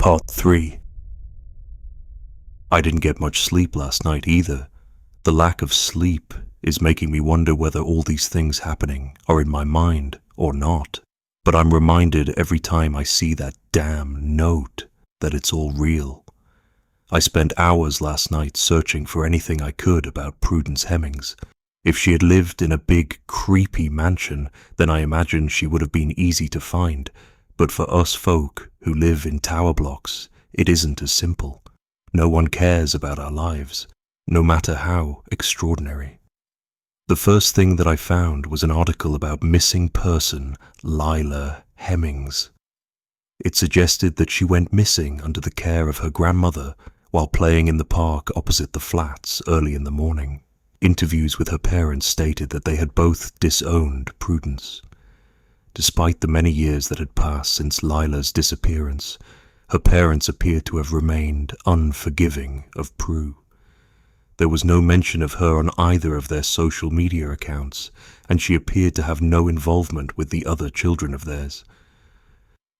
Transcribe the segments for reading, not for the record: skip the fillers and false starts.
Part 3. I didn't get much sleep last night either. The lack of sleep is making me wonder whether all these things happening are in my mind or not. But I'm reminded every time I see that damn note that it's all real. I spent hours last night searching for anything I could about Prudence Hemmings. If she had lived in a big, creepy mansion, then I imagine she would have been easy to find. But for us folk who live in tower blocks, it isn't as simple. No one cares about our lives, no matter how extraordinary. The first thing that I found was an article about missing person Lila Hemmings. It suggested that she went missing under the care of her grandmother while playing in the park opposite the flats early in the morning. Interviews with her parents stated that they had both disowned Prudence. Despite the many years that had passed since Lila's disappearance, her parents appeared to have remained unforgiving of Prue. There was no mention of her on either of their social media accounts, and she appeared to have no involvement with the other children of theirs.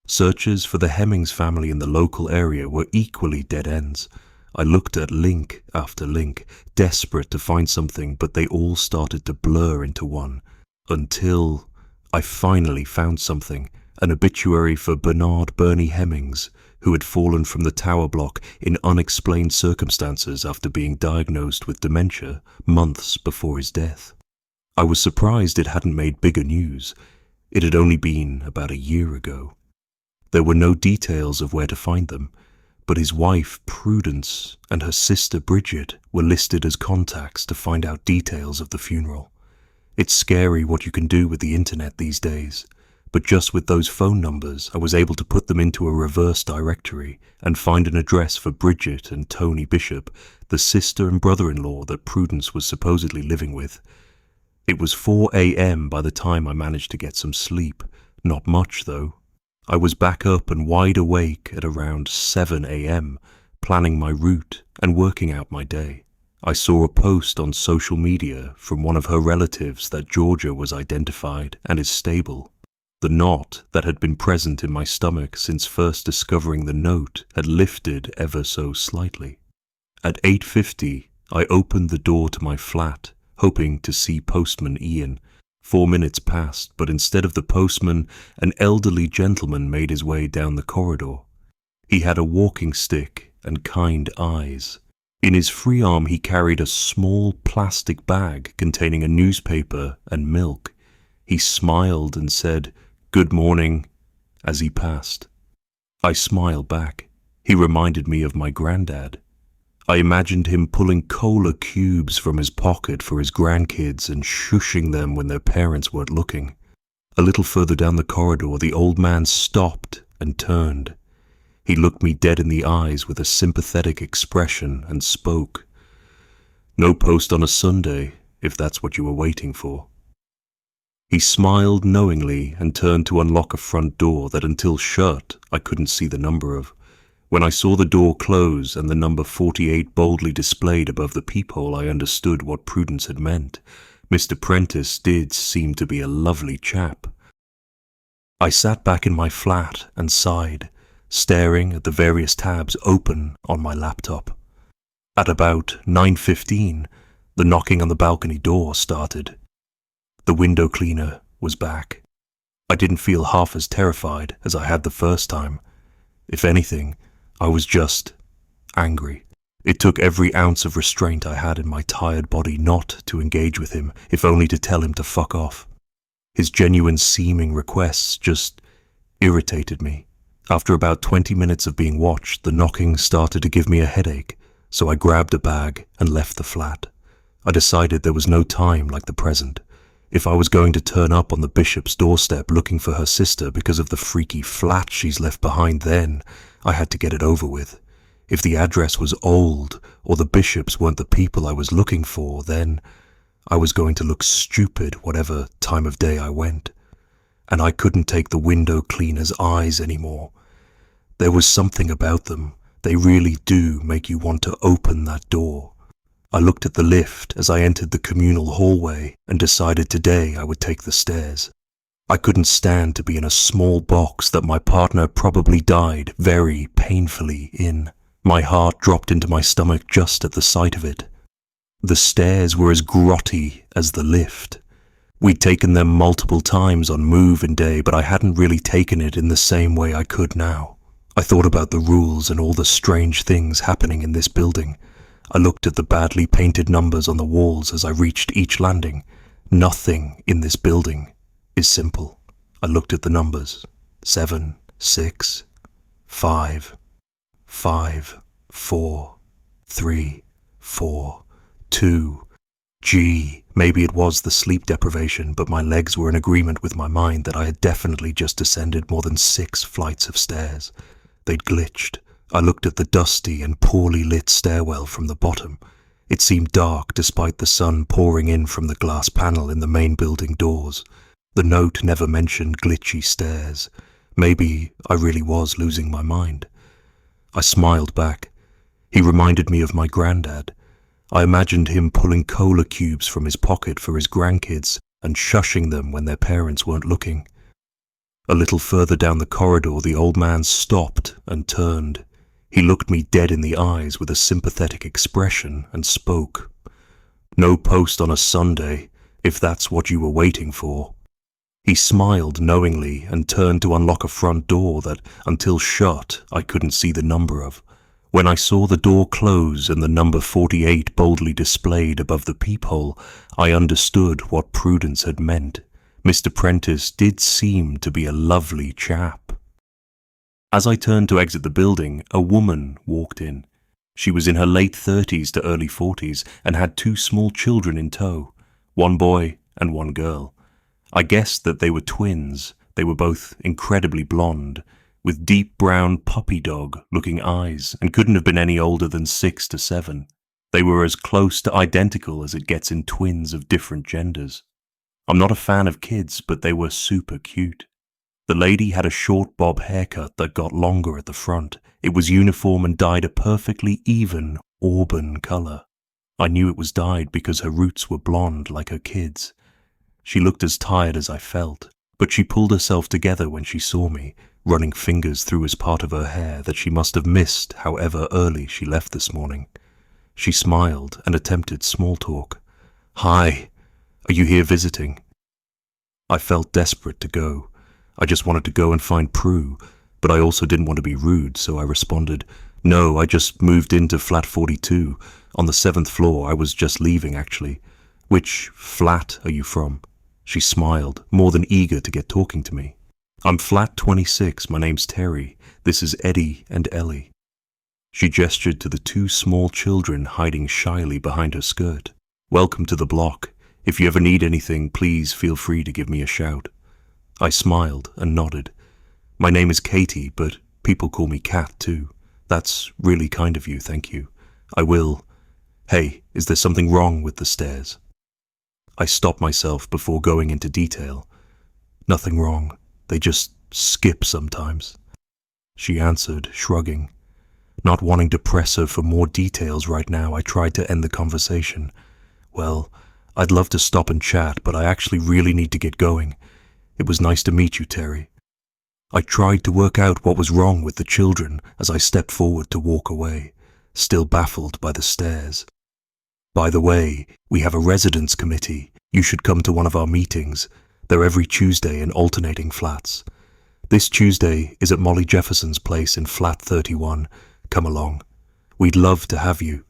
Searches for the Hemmings family in the local area were equally dead ends. I looked at link after link, desperate to find something, but they all started to blur into one, until I finally found something, an obituary for Bernard Bernie Hemmings, who had fallen from the tower block in unexplained circumstances after being diagnosed with dementia months before his death. I was surprised it hadn't made bigger news. It had only been about a year ago. There were no details of where to find them, but his wife Prudence and her sister Bridget were listed as contacts to find out details of the funeral. It's scary what you can do with the internet these days, but just with those phone numbers I was able to put them into a reverse directory and find an address for Bridget and Tony Bishop, the sister and brother-in-law that Prudence was supposedly living with. It was 4 a.m. by the time I managed to get some sleep. Not much, though. I was back up and wide awake at around 7 a.m., planning my route and working out my day. I saw a post on social media from one of her relatives that Georgia was identified and is stable. The knot that had been present in my stomach since first discovering the note had lifted ever so slightly. At 8:50, I opened the door to my flat, hoping to see Postman Ian. 4 minutes passed, but instead of the postman, an elderly gentleman made his way down the corridor. He had a walking stick and kind eyes. In his free arm he carried a small plastic bag containing a newspaper and milk. He smiled and said, "Good morning," as he passed. I smiled back. He reminded me of my granddad. I imagined him pulling cola cubes from his pocket for his grandkids and shushing them when their parents weren't looking. A little further down the corridor, the old man stopped and turned. He looked me dead in the eyes with a sympathetic expression and spoke. "No post on a Sunday, if that's what you were waiting for." He smiled knowingly and turned to unlock a front door that until shut I couldn't see the number of. When I saw the door close and the number 48 boldly displayed above the peephole, I understood what Prudence had meant. Mr. Prentice did seem to be a lovely chap. I sat back in my flat and sighed, staring at the various tabs open on my laptop. At about 9:15, the knocking on the balcony door started. The window cleaner was back. I didn't feel half as terrified as I had the first time. If anything, I was just angry. It took every ounce of restraint I had in my tired body not to engage with him, if only to tell him to fuck off. His genuine seeming requests just irritated me. After about 20 minutes of being watched, the knocking started to give me a headache, so I grabbed a bag and left the flat. I decided there was no time like the present. If I was going to turn up on the Bishop's doorstep looking for her sister because of the freaky flat she's left behind, then I had to get it over with. If the address was old or the Bishops weren't the people I was looking for, then I was going to look stupid whatever time of day I went. And I couldn't take the window cleaner's eyes anymore. There was something about them. They really do make you want to open that door. I looked at the lift as I entered the communal hallway and decided today I would take the stairs. I couldn't stand to be in a small box that my partner probably died very painfully in. My heart dropped into my stomach just at the sight of it. The stairs were as grotty as the lift. We'd taken them multiple times on move-in day, but I hadn't really taken it in the same way I could now. I thought about the rules and all the strange things happening in this building. I looked at the badly painted numbers on the walls as I reached each landing. Nothing in this building is simple. I looked at the numbers. 7, 6, 5, 5, 4, 3, 4, 2. Gee, maybe it was the sleep deprivation, but my legs were in agreement with my mind that I had definitely just descended more than 6 flights of stairs. They'd glitched. I looked at the dusty and poorly lit stairwell from the bottom. It seemed dark despite the sun pouring in from the glass panel in the main building doors. The note never mentioned glitchy stairs. Maybe I really was losing my mind. I smiled back. He reminded me of my granddad. I imagined him pulling cola cubes from his pocket for his grandkids and shushing them when their parents weren't looking. A little further down the corridor, the old man stopped and turned. He looked me dead in the eyes with a sympathetic expression and spoke. "No post on a Sunday, if that's what you were waiting for." He smiled knowingly and turned to unlock a front door that, until shut, I couldn't see the number of. When I saw the door close and the number 48 boldly displayed above the peephole, I understood what Prudence had meant. Mr. Prentice did seem to be a lovely chap. As I turned to exit the building, a woman walked in. She was in her late 30s to early 40s and had 2 small children in tow, 1 boy and 1 girl. I guessed that they were twins. They were both incredibly blonde, with deep brown puppy dog-looking eyes, and couldn't have been any older than 6 to 7. They were as close to identical as it gets in twins of different genders. I'm not a fan of kids, but they were super cute. The lady had a short bob haircut that got longer at the front. It was uniform and dyed a perfectly even auburn color. I knew it was dyed because her roots were blonde like her kids. She looked as tired as I felt, but she pulled herself together when she saw me, running fingers through as part of her hair that she must have missed however early she left this morning. She smiled and attempted small talk. "Hi, are you here visiting?" I felt desperate to go. I just wanted to go and find Prue, but I also didn't want to be rude, so I responded, "No, I just moved into flat 42. On the 7th floor. I was just leaving, actually." "Which flat are you from?" She smiled, more than eager to get talking to me. "I'm flat 26. My name's Terry. This is Eddie and Ellie." She gestured to the 2 small children hiding shyly behind her skirt. "Welcome to the block. If you ever need anything, please feel free to give me a shout." I smiled and nodded. "My name is Katie, but people call me Kat too. That's really kind of you, thank you. I will. Hey, is there something wrong with the stairs?" I stopped myself before going into detail. "Nothing wrong. They just skip sometimes." She answered, shrugging. Not wanting to press her for more details right now, I tried to end the conversation. "Well, I'd love to stop and chat, but I actually really need to get going. It was nice to meet you, Terry." I tried to work out what was wrong with the children as I stepped forward to walk away, still baffled by the stares. "By the way, we have a residence committee. You should come to one of our meetings. They're every Tuesday in alternating flats. This Tuesday is at Molly Jefferson's place in flat 31. Come along. We'd love to have you,"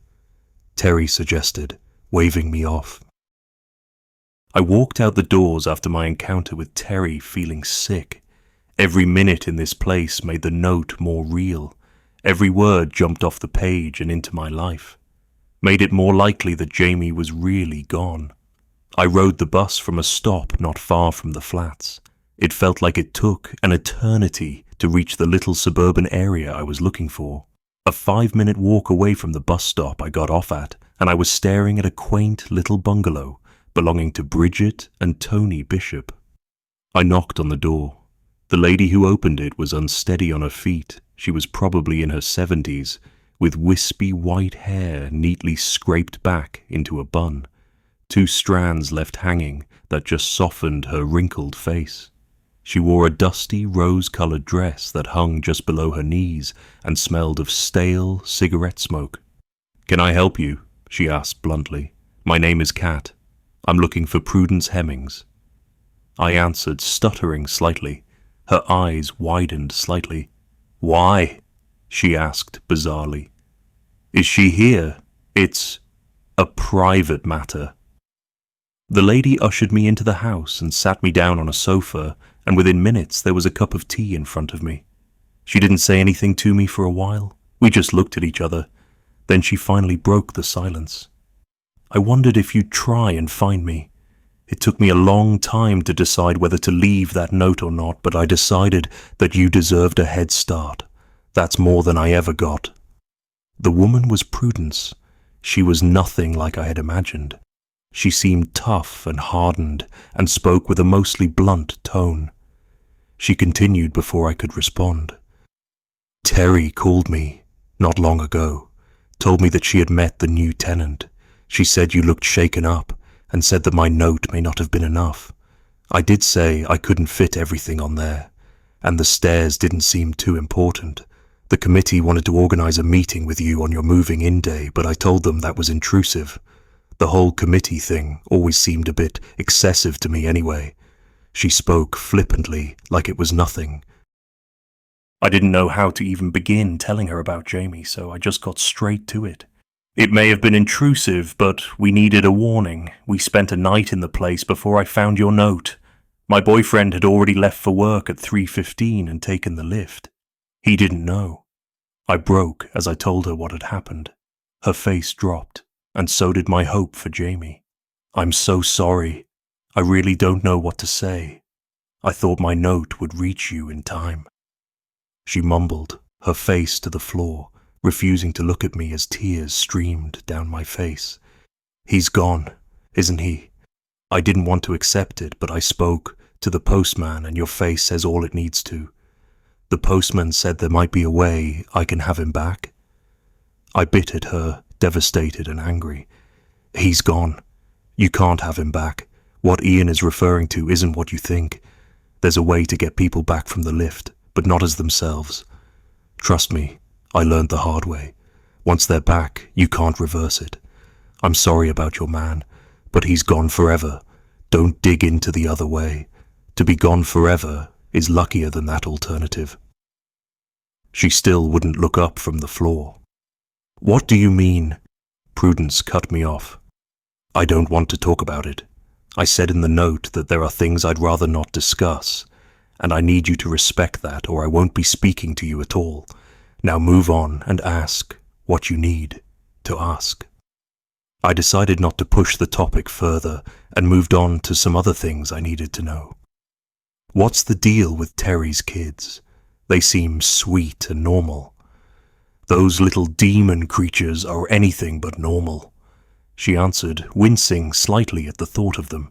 Terry suggested, waving me off. I walked out the doors after my encounter with Terry feeling sick. Every minute in this place made the note more real. Every word jumped off the page and into my life. Made it more likely that Jamie was really gone. I rode the bus from a stop not far from the flats. It felt like it took an eternity to reach the little suburban area I was looking for. A 5-minute walk away from the bus stop I got off at, and I was staring at a quaint little bungalow belonging to Bridget and Tony Bishop. I knocked on the door. The lady who opened it was unsteady on her feet. She was probably in her 70s, with wispy white hair neatly scraped back into a bun, 2 strands left hanging that just softened her wrinkled face. She wore a dusty, rose-colored dress that hung just below her knees and smelled of stale cigarette smoke. "Can I help you?" she asked bluntly. "My name is Kat. I'm looking for Prudence Hemmings." I answered, stuttering slightly. Her eyes widened slightly. "Why?" she asked bizarrely. "Is she here? It's a private matter." The lady ushered me into the house and sat me down on a sofa, and within minutes there was a cup of tea in front of me. She didn't say anything to me for a while. We just looked at each other. Then she finally broke the silence. "I wondered if you'd try and find me. It took me a long time to decide whether to leave that note or not, but I decided that you deserved a head start. That's more than I ever got." The woman was Prudence. She was nothing like I had imagined. She seemed tough and hardened and spoke with a mostly blunt tone. She continued before I could respond. "Terry called me not long ago, told me that she had met the new tenant. She said you looked shaken up and said that my note may not have been enough. I did say I couldn't fit everything on there, and the stairs didn't seem too important. The committee wanted to organize a meeting with you on your moving in day, but I told them that was intrusive. The whole committee thing always seemed a bit excessive to me anyway." She spoke flippantly, like it was nothing. I didn't know how to even begin telling her about Jamie, so I just got straight to it. "It may have been intrusive, but we needed a warning. We spent a night in the place before I found your note. My boyfriend had already left for work at 3:15 and taken the lift. He didn't know." I broke as I told her what had happened. Her face dropped, and so did my hope for Jamie. "I'm so sorry. I really don't know what to say. I thought my note would reach you in time." She mumbled, her face to the floor, refusing to look at me as tears streamed down my face. "He's gone, isn't he? I didn't want to accept it, but I spoke to the postman and your face says all it needs to. The postman said there might be a way I can have him back." I bit at her, devastated and angry. "He's gone. You can't have him back. What Ian is referring to isn't what you think. There's a way to get people back from the lift, but not as themselves. Trust me, I learned the hard way. Once they're back, you can't reverse it. I'm sorry about your man, but he's gone forever. Don't dig into the other way. To be gone forever is luckier than that alternative." She still wouldn't look up from the floor. "What do you mean?" Prudence cut me off. "I don't want to talk about it. I said in the note that there are things I'd rather not discuss, and I need you to respect that or I won't be speaking to you at all. Now move on and ask what you need to ask." I decided not to push the topic further and moved on to some other things I needed to know. "What's the deal with Terry's kids? They seem sweet and normal. Those little demon creatures are anything but normal," she answered, wincing slightly at the thought of them.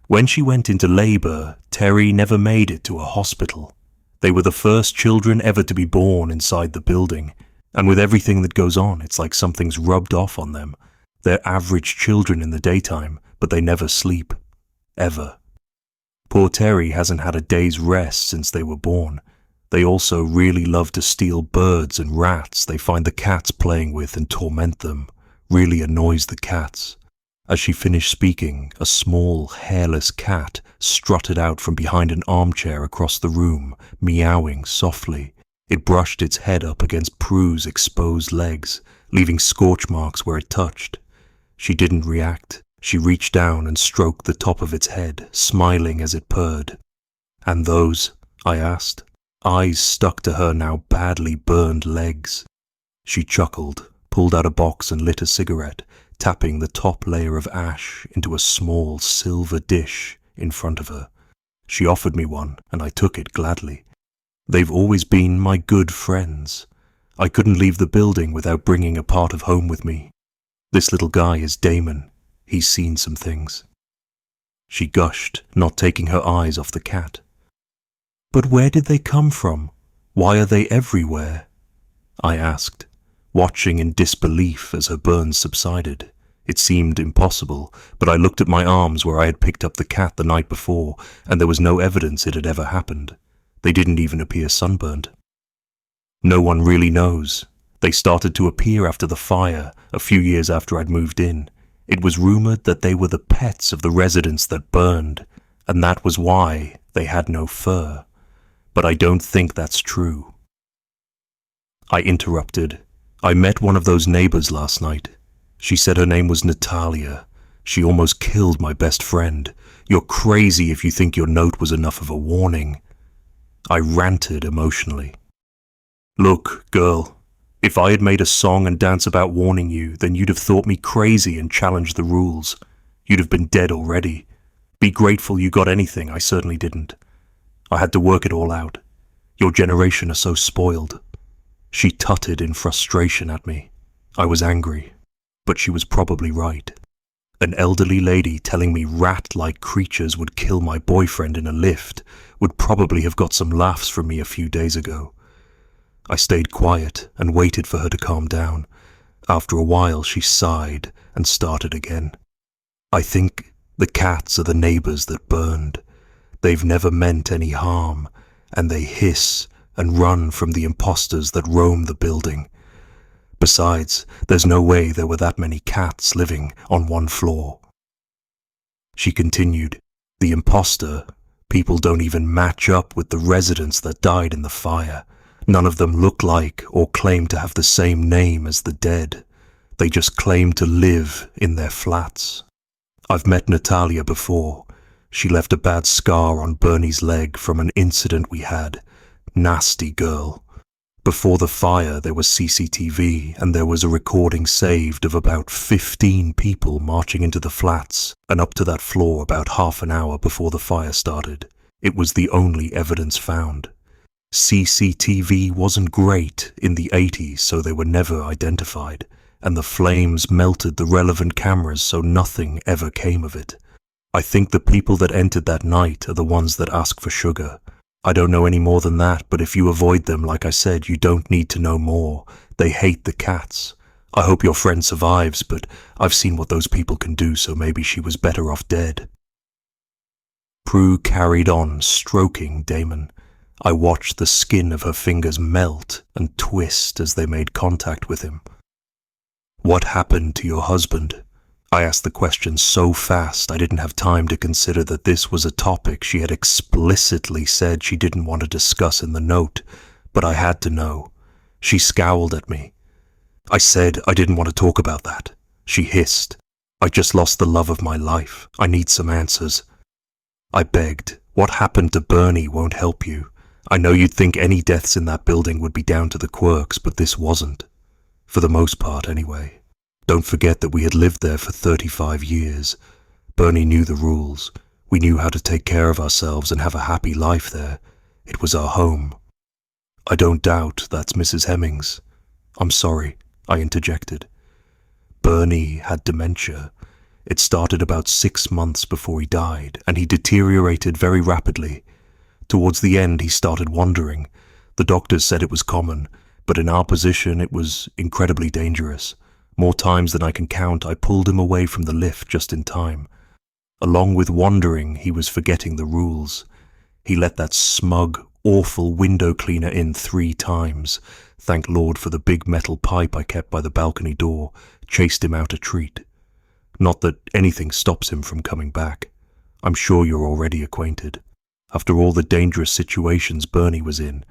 "When she went into labor, Terry never made it to a hospital. They were the first children ever to be born inside the building, and with everything that goes on, it's like something's rubbed off on them. They're average children in the daytime, but they never sleep. Ever. Poor Terry hasn't had a day's rest since they were born. They also really love to steal birds and rats they find the cats playing with and torment them. Really annoys the cats." As she finished speaking, a small, hairless cat strutted out from behind an armchair across the room, meowing softly. It brushed its head up against Prue's exposed legs, leaving scorch marks where it touched. She didn't react. She reached down and stroked the top of its head, smiling as it purred. "And those?" I asked, eyes stuck to her now badly burned legs. She chuckled, pulled out a box and lit a cigarette, tapping the top layer of ash into a small silver dish in front of her. She offered me one, and I took it gladly. "They've always been my good friends. I couldn't leave the building without bringing a part of home with me. This little guy is Damon. He's seen some things." She gushed, not taking her eyes off the cat. "But where did they come from? Why are they everywhere?" I asked, watching in disbelief as her burns subsided. It seemed impossible, but I looked at my arms where I had picked up the cat the night before, and there was no evidence it had ever happened. They didn't even appear sunburnt. No one really knows. They started to appear after the fire, a few years after I'd moved in. It was rumored that they were the pets of the residents that burned, and that was why they had no fur. But I don't think that's true. I interrupted. I met one of those neighbors last night. She said her name was Natalia. She almost killed my best friend. You're crazy if you think your note was enough of a warning. I ranted emotionally. Look, girl, if I had made a song and dance about warning you, then you'd have thought me crazy and challenged the rules. You'd have been dead already. Be grateful you got anything. I certainly didn't. I had to work it all out. Your generation are so spoiled. She tutted in frustration at me. I was angry. But she was probably right. An elderly lady telling me rat-like creatures would kill my boyfriend in a lift would probably have got some laughs from me a few days ago. I stayed quiet and waited for her to calm down. After a while, she sighed and started again. I think the cats are the neighbors that burned. They've never meant any harm, and they hiss and run from the imposters that roam the building. Besides, there's no way there were that many cats living on one floor. She continued, the imposter, people don't even match up with the residents that died in the fire. None of them look like or claim to have the same name as the dead. They just claim to live in their flats. I've met Natalia before. She left a bad scar on Bernie's leg from an incident we had. Nasty girl. Before the fire, there was CCTV, and there was a recording saved of about 15 people marching into the flats and up to that floor about half an hour before the fire started. It was the only evidence found. CCTV wasn't great in the 80s, so they were never identified, and the flames melted the relevant cameras, so nothing ever came of it. I think the people that entered that night are the ones that ask for sugar. I don't know any more than that, but if you avoid them, like I said, you don't need to know more. They hate the cats. I hope your friend survives, but I've seen what those people can do, so maybe she was better off dead. Prue carried on, stroking Damon. I watched the skin of her fingers melt and twist as they made contact with him. What happened to your husband? I asked the question so fast I didn't have time to consider that this was a topic she had explicitly said she didn't want to discuss in the note, but I had to know. She scowled at me. I said I didn't want to talk about that. She hissed. I just lost the love of my life. I need some answers. I begged. What happened to Bernie won't help you. I know you'd think any deaths in that building would be down to the quirks, but this wasn't. For the most part, anyway. Don't forget that we had lived there for 35 years. Bernie knew the rules. We knew how to take care of ourselves and have a happy life there. It was our home. I don't doubt that's Mrs. Hemmings. I'm sorry, I interjected. Bernie had dementia. It started about 6 months before he died, and he deteriorated very rapidly. Towards the end, he started wandering. The doctors said it was common, but in our position, it was incredibly dangerous. More times than I can count, I pulled him away from the lift just in time. Along with wandering, he was forgetting the rules. He let that smug, awful window cleaner in 3 times. Thank Lord for the big metal pipe I kept by the balcony door. Chased him out a treat. Not that anything stops him from coming back. I'm sure you're already acquainted. After all the dangerous situations Bernie was in,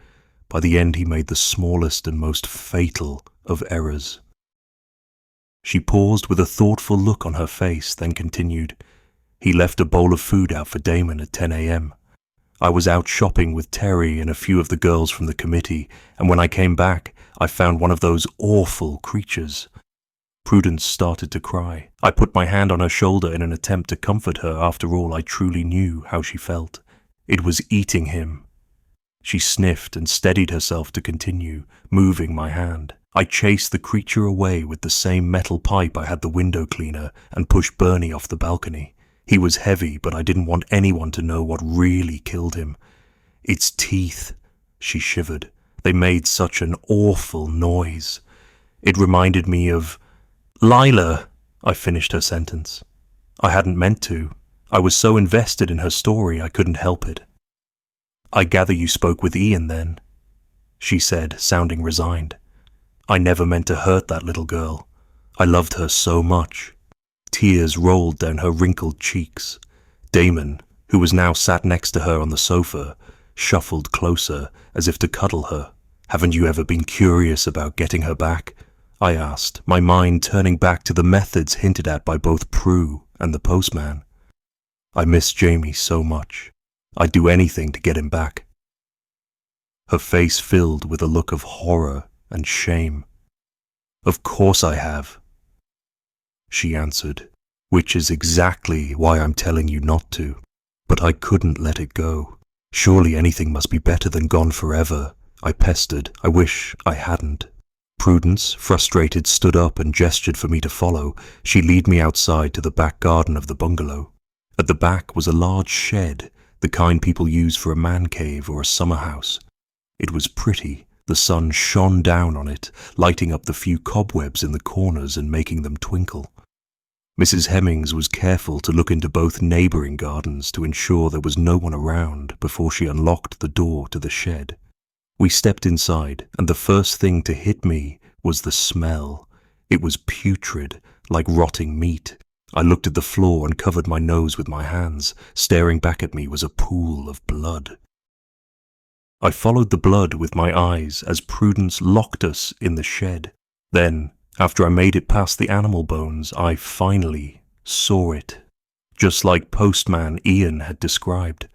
by the end he made the smallest and most fatal of errors. She paused with a thoughtful look on her face, then continued, He left a bowl of food out for Damon at 10 a.m. I was out shopping with Terry and a few of the girls from the committee, and when I came back, I found one of those awful creatures. Prudence started to cry. I put my hand on her shoulder in an attempt to comfort her. After all, I truly knew how she felt. It was eating him. She sniffed and steadied herself to continue, moving my hand. I chased the creature away with the same metal pipe I had the window cleaner and pushed Bernie off the balcony. He was heavy, but I didn't want anyone to know what really killed him. Its teeth, she shivered. They made such an awful noise. It reminded me of... Lila, I finished her sentence. I hadn't meant to. I was so invested in her story I couldn't help it. I gather you spoke with Ian then, she said, sounding resigned. I never meant to hurt that little girl. I loved her so much. Tears rolled down her wrinkled cheeks. Damon, who was now sat next to her on the sofa, shuffled closer as if to cuddle her. Haven't you ever been curious about getting her back? I asked, my mind turning back to the methods hinted at by both Prue and the postman. I miss Jamie so much. I'd do anything to get him back. Her face filled with a look of horror and shame. Of course I have, she answered, which is exactly why I'm telling you not to. But I couldn't let it go. Surely anything must be better than gone forever. I pestered. I wish I hadn't. Prudence, frustrated, stood up and gestured for me to follow. She'd lead me outside to the back garden of the bungalow. At the back was a large shed, the kind people use for a man cave or a summer house. It was pretty. The sun shone down on it, lighting up the few cobwebs in the corners and making them twinkle. Mrs. Hemmings was careful to look into both neighbouring gardens to ensure there was no one around before she unlocked the door to the shed. We stepped inside, and the first thing to hit me was the smell. It was putrid, like rotting meat. I looked at the floor and covered my nose with my hands. Staring back at me was a pool of blood. I followed the blood with my eyes as Prudence locked us in the shed. Then, after I made it past the animal bones, I finally saw it. Just like Postman Ian had described.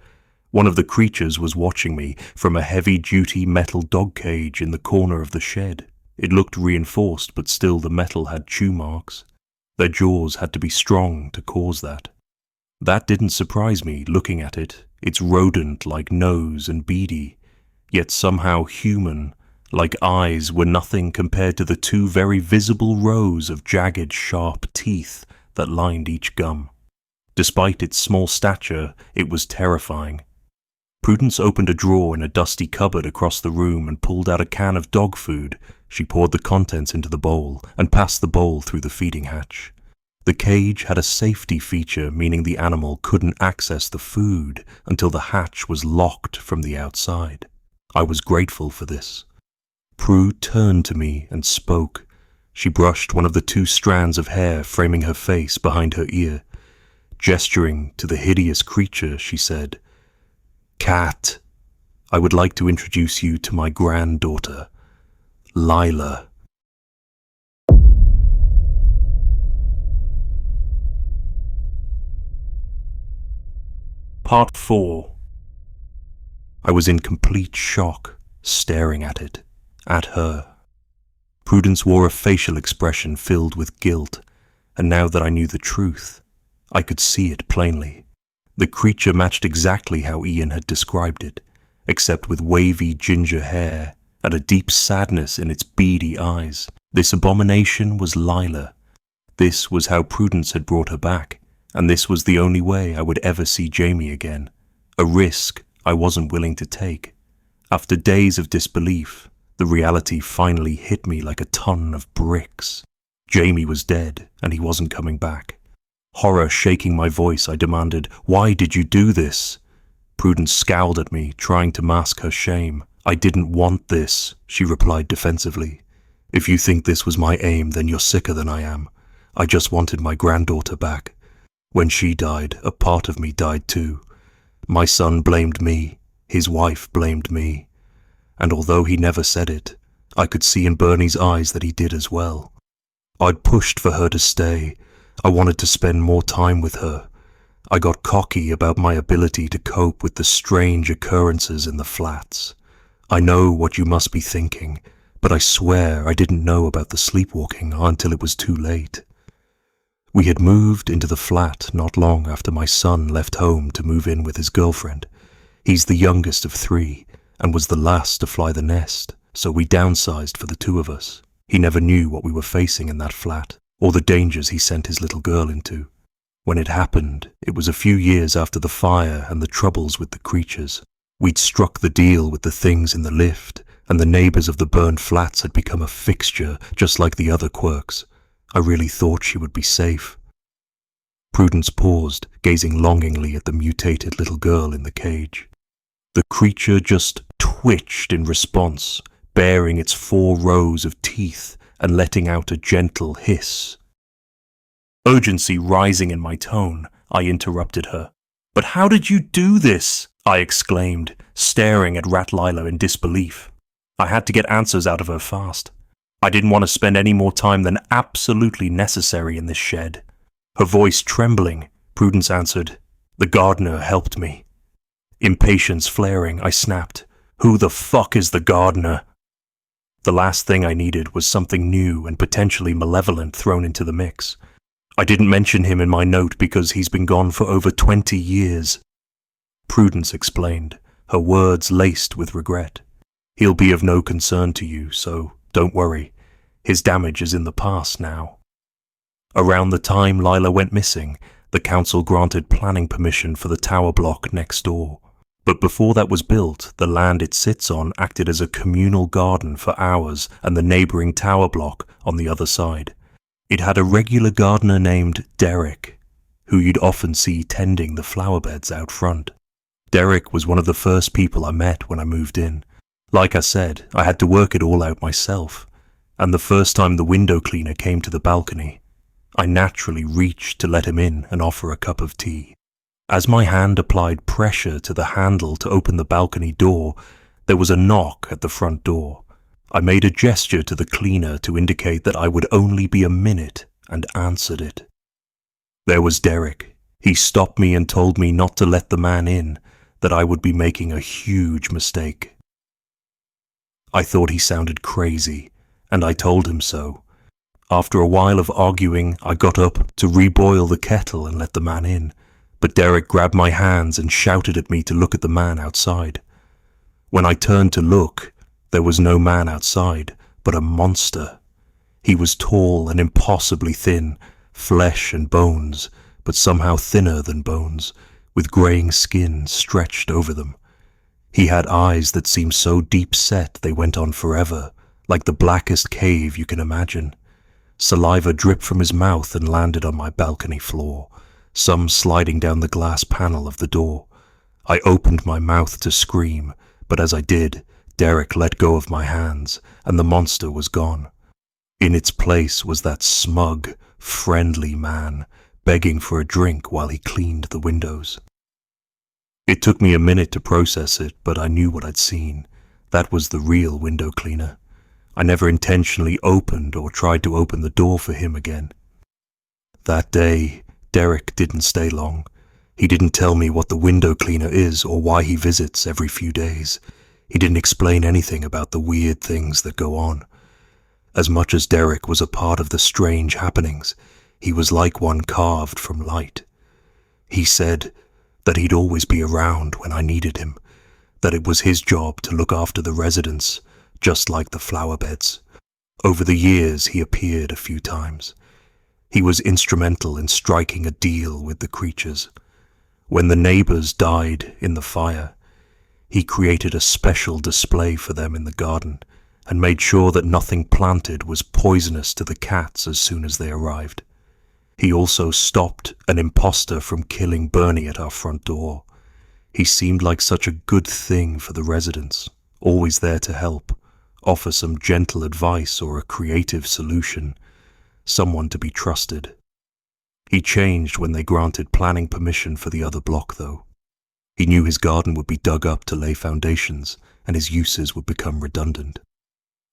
One of the creatures was watching me from a heavy-duty metal dog cage in the corner of the shed. It looked reinforced, but still the metal had chew marks. Their jaws had to be strong to cause that. That didn't surprise me, looking at it. Its rodent-like nose and beady, yet somehow human, like eyes, were nothing compared to the two very visible rows of jagged, sharp teeth that lined each gum. Despite its small stature, it was terrifying. Prudence opened a drawer in a dusty cupboard across the room and pulled out a can of dog food. She poured the contents into the bowl and passed the bowl through the feeding hatch. The cage had a safety feature, meaning the animal couldn't access the food until the hatch was locked from the outside. I was grateful for this. Prue turned to me and spoke. She brushed one of the two strands of hair framing her face behind her ear. Gesturing to the hideous creature, she said, "Cat, I would like to introduce you to my granddaughter, Lila." Part 4. I was in complete shock, staring at it, at her. Prudence wore a facial expression filled with guilt, and now that I knew the truth, I could see it plainly. The creature matched exactly how Ian had described it, except with wavy ginger hair and a deep sadness in its beady eyes. This abomination was Lila. This was how Prudence had brought her back, and this was the only way I would ever see Jamie again. A risk I wasn't willing to take. After days of disbelief, the reality finally hit me like a ton of bricks. Jamie was dead, and he wasn't coming back. Horror shaking my voice, I demanded, "Why did you do this?" Prudence scowled at me, trying to mask her shame. "I didn't want this," she replied defensively. "If you think this was my aim, then you're sicker than I am. I just wanted my granddaughter back. When she died, a part of me died too. My son blamed me, his wife blamed me. And although he never said it, I could see in Bernie's eyes that he did as well. I'd pushed for her to stay. I wanted to spend more time with her. I got cocky about my ability to cope with the strange occurrences in the flats. I know what you must be thinking, but I swear I didn't know about the sleepwalking until it was too late. We had moved into the flat not long after my son left home to move in with his girlfriend. He's the youngest of 3 and was the last to fly the nest, so we downsized for the 2 of us. He never knew what we were facing in that flat, or the dangers he sent his little girl into. When it happened, it was a few years after the fire and the troubles with the creatures. We'd struck the deal with the things in the lift, and the neighbours of the burned flats had become a fixture, just like the other quirks. I really thought she would be safe. Prudence paused, gazing longingly at the mutated little girl in the cage. The creature just twitched in response, baring its 4 rows of teeth and letting out a gentle hiss. Urgency rising in my tone, I interrupted her. "But how did you do this?" I exclaimed, staring at Rat Lila in disbelief. I had to get answers out of her fast. I didn't want to spend any more time than absolutely necessary in this shed. Her voice trembling, Prudence answered, "The gardener helped me." Impatience flaring, I snapped, "Who the fuck is the gardener?" The last thing I needed was something new and potentially malevolent thrown into the mix. I didn't mention him in my note because he's been gone for over 20 years. Prudence explained, her words laced with regret. "He'll be of no concern to you, so don't worry. His damage is in the past now." Around the time Lila went missing, the council granted planning permission for the tower block next door. But before that was built, the land it sits on acted as a communal garden for ours and the neighbouring tower block on the other side. It had a regular gardener named Derek, who you'd often see tending the flower beds out front. Derek was one of the first people I met when I moved in. Like I said, I had to work it all out myself, and the first time the window cleaner came to the balcony, I naturally reached to let him in and offer a cup of tea. As my hand applied pressure to the handle to open the balcony door, there was a knock at the front door. I made a gesture to the cleaner to indicate that I would only be a minute and answered it. There was Derek. He stopped me and told me not to let the man in, that I would be making a huge mistake. I thought he sounded crazy, and I told him so. After a while of arguing, I got up to reboil the kettle and let the man in, but Derek grabbed my hands and shouted at me to look at the man outside. When I turned to look, there was no man outside, but a monster. He was tall and impossibly thin, flesh and bones, but somehow thinner than bones, with greying skin stretched over them. He had eyes that seemed so deep-set they went on forever, like the blackest cave you can imagine. Saliva dripped from his mouth and landed on my balcony floor, some sliding down the glass panel of the door. I opened my mouth to scream, but as I did, Derek let go of my hands, and the monster was gone. In its place was that smug, friendly man, begging for a drink while he cleaned the windows. It took me a minute to process it, but I knew what I'd seen. That was the real window cleaner. I never intentionally opened or tried to open the door for him again. That day, Derek didn't stay long. He didn't tell me what the window cleaner is or why he visits every few days. He didn't explain anything about the weird things that go on. As much as Derek was a part of the strange happenings, he was like one carved from light. He said that he'd always be around when I needed him, that it was his job to look after the residents, just like the flower beds. Over the years, he appeared a few times. He was instrumental in striking a deal with the creatures. When the neighbors died in the fire, he created a special display for them in the garden and made sure that nothing planted was poisonous to the cats as soon as they arrived. He also stopped an imposter from killing Bernie at our front door. He seemed like such a good thing for the residents, always there to help, offer some gentle advice or a creative solution, someone to be trusted. He changed when they granted planning permission for the other block, though. He knew his garden would be dug up to lay foundations, and his uses would become redundant.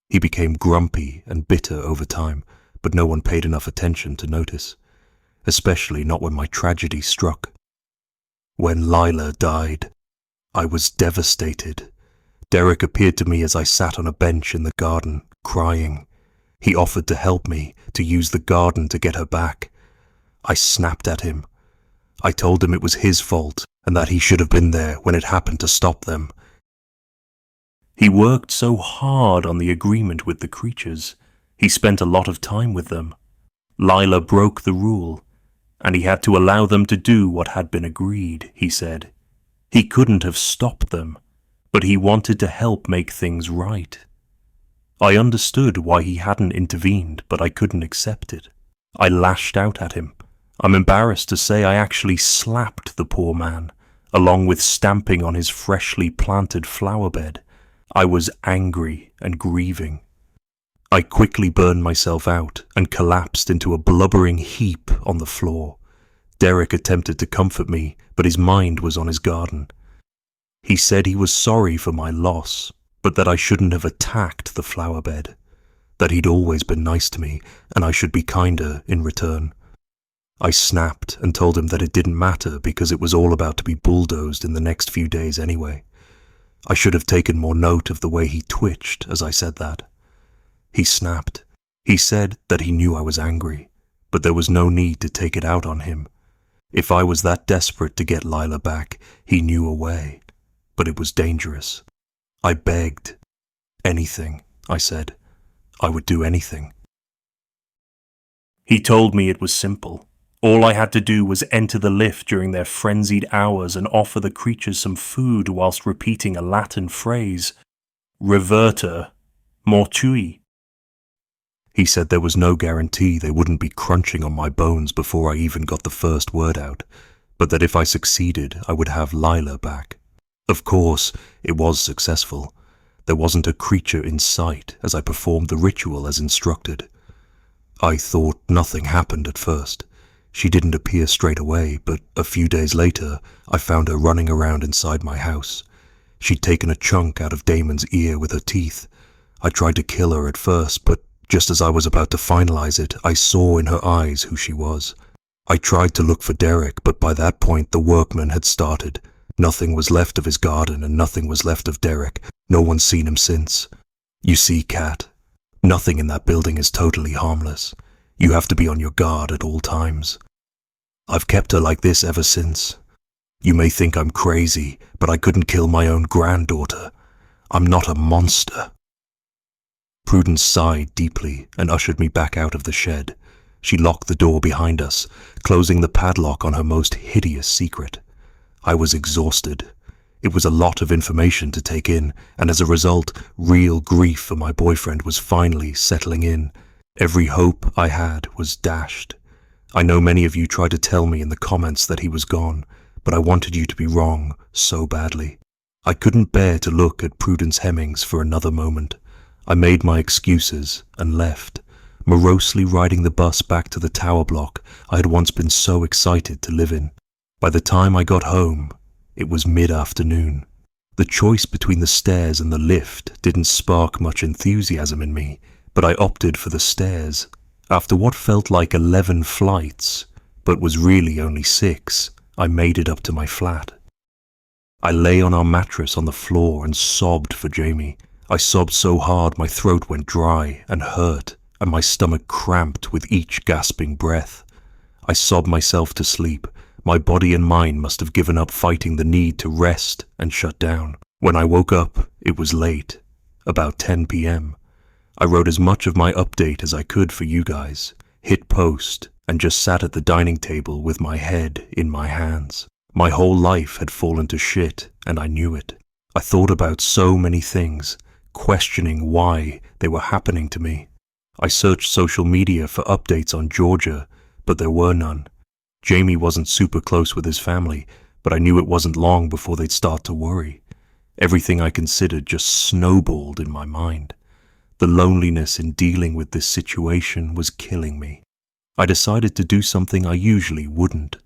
He became grumpy and bitter over time, but no one paid enough attention to notice, especially not when my tragedy struck. When Lila died, I was devastated. Derek appeared to me as I sat on a bench in the garden, crying. He offered to help me, to use the garden to get her back. I snapped at him. I told him it was his fault and that he should have been there when it happened to stop them. He worked so hard on the agreement with the creatures. He spent a lot of time with them. Lila broke the rule, and he had to allow them to do what had been agreed, he said. He couldn't have stopped them, but he wanted to help make things right. I understood why he hadn't intervened, but I couldn't accept it. I lashed out at him. I'm embarrassed to say I actually slapped the poor man, along with stamping on his freshly planted flower bed. I was angry and grieving. I quickly burned myself out and collapsed into a blubbering heap on the floor. Derek attempted to comfort me, but his mind was on his garden. He said he was sorry for my loss, but that I shouldn't have attacked the flower bed, that he'd always been nice to me and I should be kinder in return. I snapped and told him that it didn't matter because it was all about to be bulldozed in the next few days anyway. I should have taken more note of the way he twitched as I said that. He snapped. He said that he knew I was angry, but there was no need to take it out on him. If I was that desperate to get Lila back, he knew a way, but it was dangerous. I begged. Anything, I said. I would do anything. He told me it was simple. All I had to do was enter the lift during their frenzied hours and offer the creatures some food whilst repeating a Latin phrase, Reverter mortui. He said there was no guarantee they wouldn't be crunching on my bones before I even got the first word out, but that if I succeeded, I would have Lila back. Of course, it was successful. There wasn't a creature in sight as I performed the ritual as instructed. I thought nothing happened at first. She didn't appear straight away, but a few days later, I found her running around inside my house. She'd taken a chunk out of Damon's ear with her teeth. I tried to kill her at first, but just as I was about to finalize it, I saw in her eyes who she was. I tried to look for Derek, but by that point the workmen had started. Nothing was left of his garden and nothing was left of Derek. No one's seen him since. You see, Kat, nothing in that building is totally harmless. You have to be on your guard at all times. I've kept her like this ever since. You may think I'm crazy, but I couldn't kill my own granddaughter. I'm not a monster. Prudence sighed deeply and ushered me back out of the shed. She locked the door behind us, closing the padlock on her most hideous secret. I was exhausted. It was a lot of information to take in, and as a result, real grief for my boyfriend was finally settling in. Every hope I had was dashed. I know many of you tried to tell me in the comments that he was gone, but I wanted you to be wrong so badly. I couldn't bear to look at Prudence Hemmings for another moment. I made my excuses and left, morosely riding the bus back to the tower block I had once been so excited to live in. By the time I got home, it was mid-afternoon. The choice between the stairs and the lift didn't spark much enthusiasm in me, but I opted for the stairs. After what felt like 11 flights, but was really only 6, I made it up to my flat. I lay on our mattress on the floor and sobbed for Jamie. I sobbed so hard my throat went dry and hurt, and my stomach cramped with each gasping breath. I sobbed myself to sleep. My body and mind must have given up fighting the need to rest and shut down. When I woke up, it was late, about 10 p.m. I wrote as much of my update as I could for you guys, hit post, and just sat at the dining table with my head in my hands. My whole life had fallen to shit, and I knew it. I thought about so many things, questioning why they were happening to me. I searched social media for updates on Georgia, but there were none. Jamie wasn't super close with his family, but I knew it wasn't long before they'd start to worry. Everything I considered just snowballed in my mind. The loneliness in dealing with this situation was killing me. I decided to do something I usually wouldn't.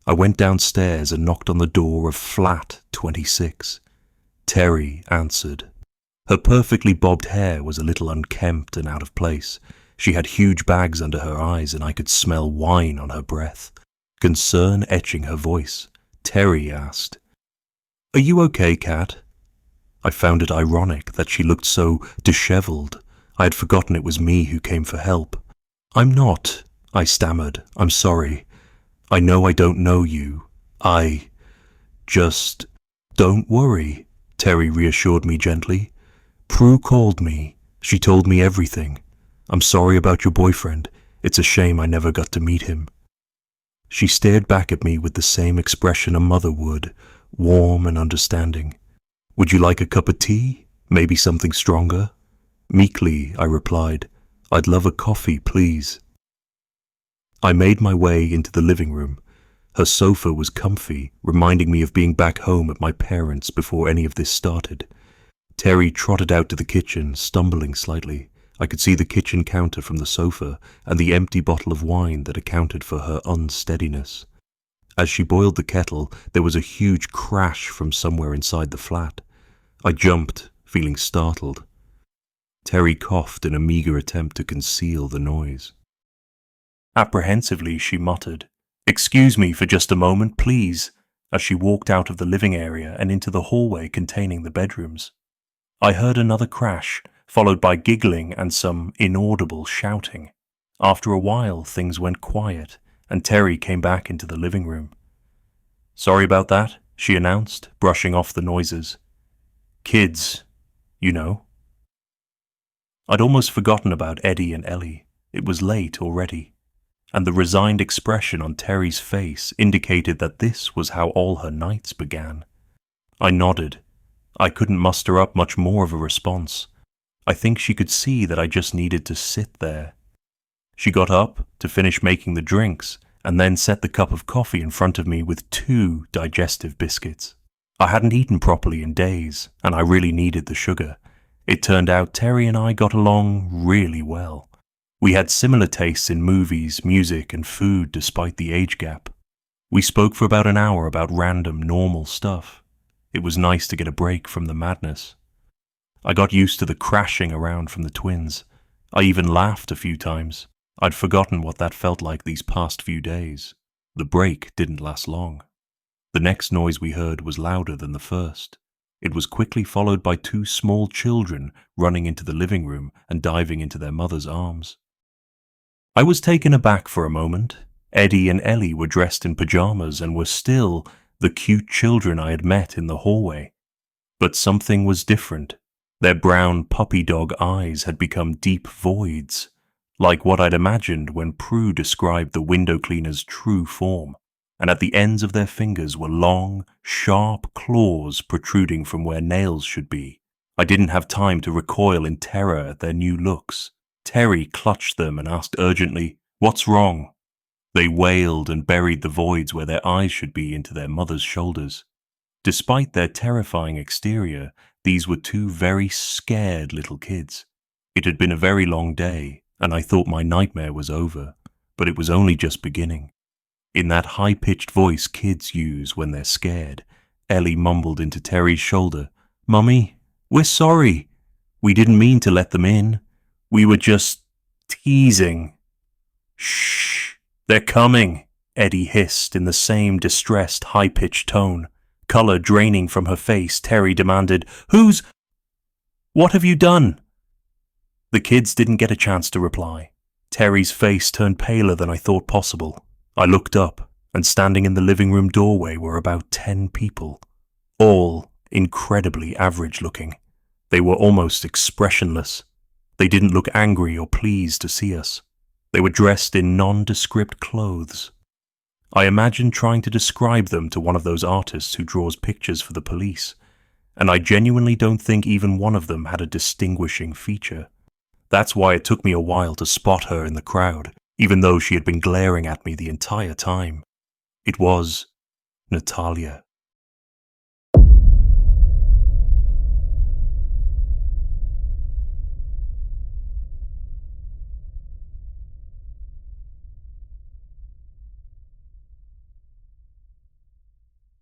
I went downstairs and knocked on the door of flat 26. Terry answered. Her perfectly bobbed hair was a little unkempt and out of place. She had huge bags under her eyes and I could smell wine on her breath. Concern etching her voice, Terry asked, "Are you okay, Kat?" I found it ironic that she looked so disheveled. I had forgotten it was me who came for help. "I'm not," I stammered. "I'm sorry. I know I don't know you. Just don't worry," Terry reassured me gently. "Prue called me. She told me everything. I'm sorry about your boyfriend. It's a shame I never got to meet him." She stared back at me with the same expression a mother would, warm and understanding. "Would you like a cup of tea? Maybe something stronger?" Meekly, I replied, "I'd love a coffee, please." I made my way into the living room. Her sofa was comfy, reminding me of being back home at my parents' before any of this started. Terry trotted out to the kitchen, stumbling slightly. I could see the kitchen counter from the sofa and the empty bottle of wine that accounted for her unsteadiness. As she boiled the kettle, there was a huge crash from somewhere inside the flat. I jumped, feeling startled. Terry coughed in a meager attempt to conceal the noise. Apprehensively, she muttered, "Excuse me for just a moment, please," as she walked out of the living area and into the hallway containing the bedrooms. I heard another crash, followed by giggling and some inaudible shouting. After a while, things went quiet, and Terry came back into the living room. "Sorry about that," she announced, brushing off the noises. "Kids, you know." I'd almost forgotten about Eddie and Ellie. It was late already, and the resigned expression on Terry's face indicated that this was how all her nights began. I nodded. I couldn't muster up much more of a response. I think she could see that I just needed to sit there. She got up to finish making the drinks and then set the cup of coffee in front of me with 2 digestive biscuits. I hadn't eaten properly in days, and I really needed the sugar. It turned out Terry and I got along really well. We had similar tastes in movies, music, and food despite the age gap. We spoke for about an hour about random, normal stuff. It was nice to get a break from the madness. I got used to the crashing around from the twins. I even laughed a few times. I'd forgotten what that felt like these past few days. The break didn't last long. The next noise we heard was louder than the first. It was quickly followed by 2 small children running into the living room and diving into their mother's arms. I was taken aback for a moment. Eddie and Ellie were dressed in pajamas and were still the cute children I had met in the hallway. But something was different. Their brown puppy dog eyes had become deep voids, like what I'd imagined when Prue described the window cleaner's true form, and at the ends of their fingers were long, sharp claws protruding from where nails should be. I didn't have time to recoil in terror at their new looks. Terry clutched them and asked urgently, "What's wrong?" They wailed and buried the voids where their eyes should be into their mother's shoulders. Despite their terrifying exterior, these were 2 very scared little kids. It had been a very long day, and I thought my nightmare was over, but it was only just beginning. In that high-pitched voice kids use when they're scared, Ellie mumbled into Terry's shoulder, "Mummy, we're sorry. We didn't mean to let them in. We were just teasing." "Shh, they're coming," Eddie hissed in the same distressed, high-pitched tone. Color draining from her face, Terry demanded, What have you done?" The kids didn't get a chance to reply. Terry's face turned paler than I thought possible. I looked up, and standing in the living room doorway were about 10 people, all incredibly average-looking. They were almost expressionless. They didn't look angry or pleased to see us. They were dressed in nondescript clothes. I imagined trying to describe them to one of those artists who draws pictures for the police, and I genuinely don't think even one of them had a distinguishing feature. That's why it took me a while to spot her in the crowd, even though she had been glaring at me the entire time. It was Natalia.